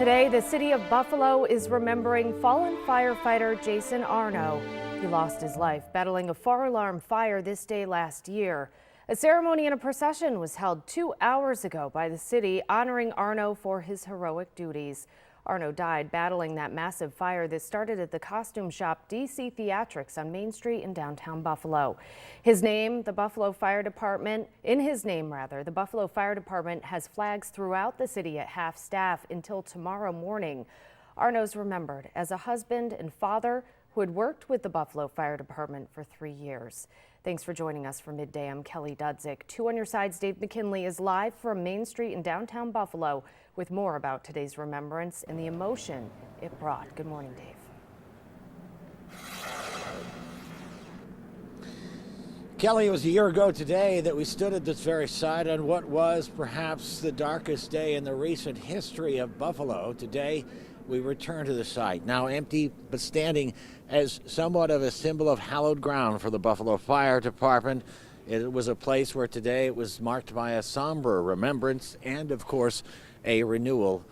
Today, the city of Buffalo is remembering fallen firefighter Jason Arno. He lost his life battling a fire alarm fire this day last year. A ceremony and a procession was held 2 hours ago by the city honoring Arno for his heroic duties. Arno died battling that massive fire that started at the costume shop DC Theatrics on Main Street in downtown Buffalo. In his name, the Buffalo Fire Department has flags throughout the city at half staff until tomorrow morning. Arno's remembered as a husband and father who had worked with the Buffalo Fire Department for 3 years. Thanks for joining us for Midday. I'm Kelly Dudzik. 2 on Your Side's Dave McKinley is live from Main Street in downtown Buffalo with more about today's remembrance and the emotion it brought. Good morning, Dave. Kelly, it was a year ago today that we stood at this very site on what was perhaps the darkest day in the recent history of Buffalo. Today, we return to the site, now empty but standing as somewhat of a symbol of hallowed ground for the Buffalo Fire Department. It was a place where today it was marked by a somber remembrance and, of course, a renewal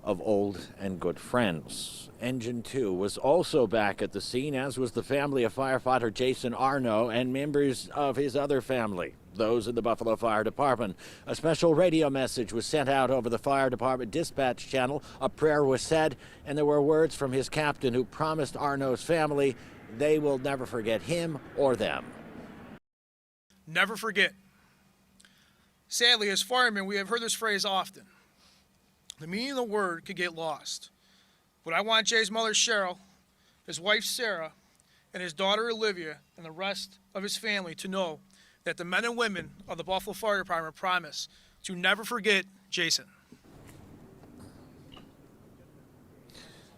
of old and good friends. Engine 2 was also back at the scene, as was the family of firefighter Jason Arno and members of his other family, those in the Buffalo Fire Department. A special radio message was sent out over the Fire Department dispatch channel. A prayer was said, and there were words from his captain who promised Arno's family they will never forget him or them. Never forget. Sadly, as firemen, we have heard this phrase often. The meaning of the word could get lost. But I want Jay's mother, Cheryl, his wife, Sarah, and his daughter, Olivia, and the rest of his family to know that the men and women of the Buffalo Fire Department promise to never forget Jason.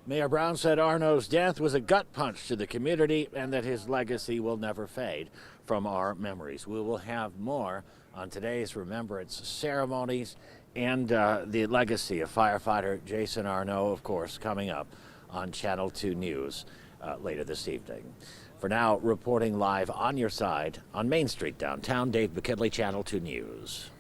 Mayor Brown said Arno's death was a gut punch to the community and that his legacy will never fade from our memories. We will have more on today's remembrance ceremonies and the legacy of firefighter Jason Arno, of course, coming up on Channel 2 News later this evening. For now, reporting live on your side on Main Street downtown, Dave McKinley, Channel 2 News.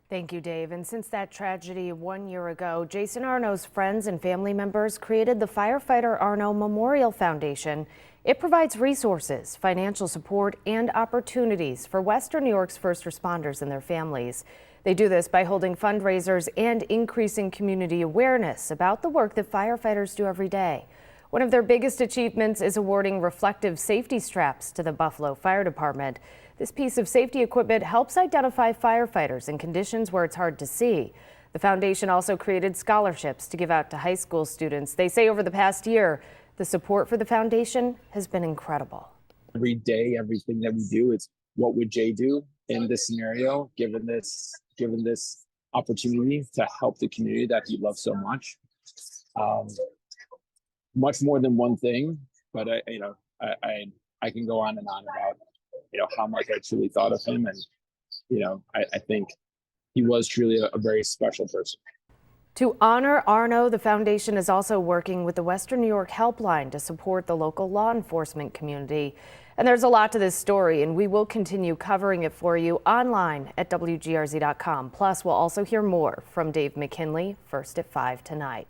Thank you, Dave. And since that tragedy 1 year ago, Jason Arno's friends and family members created the Firefighter Arno Memorial Foundation. It provides resources, financial support, and opportunities for Western New York's first responders and their families. They do this by holding fundraisers and increasing community awareness about the work that firefighters do every day. One of their biggest achievements is awarding reflective safety straps to the Buffalo Fire Department. This piece of safety equipment helps identify firefighters in conditions where it's hard to see. The foundation also created scholarships to give out to high school students. They say over the past year, the support for the foundation has been incredible. Every day, everything that we do, it's what would Jay do in this scenario, given this opportunity to help the community that he loves so much. Much more than one thing, but I can go on and on about how much I truly thought of him, and I think he was truly a very special person. To honor Arno, the foundation is also working with the Western New York Helpline to support the local law enforcement community. And there's a lot to this story, and we will continue covering it for you online at WGRZ.com. Plus, we'll also hear more from Dave McKinley first at 5 tonight.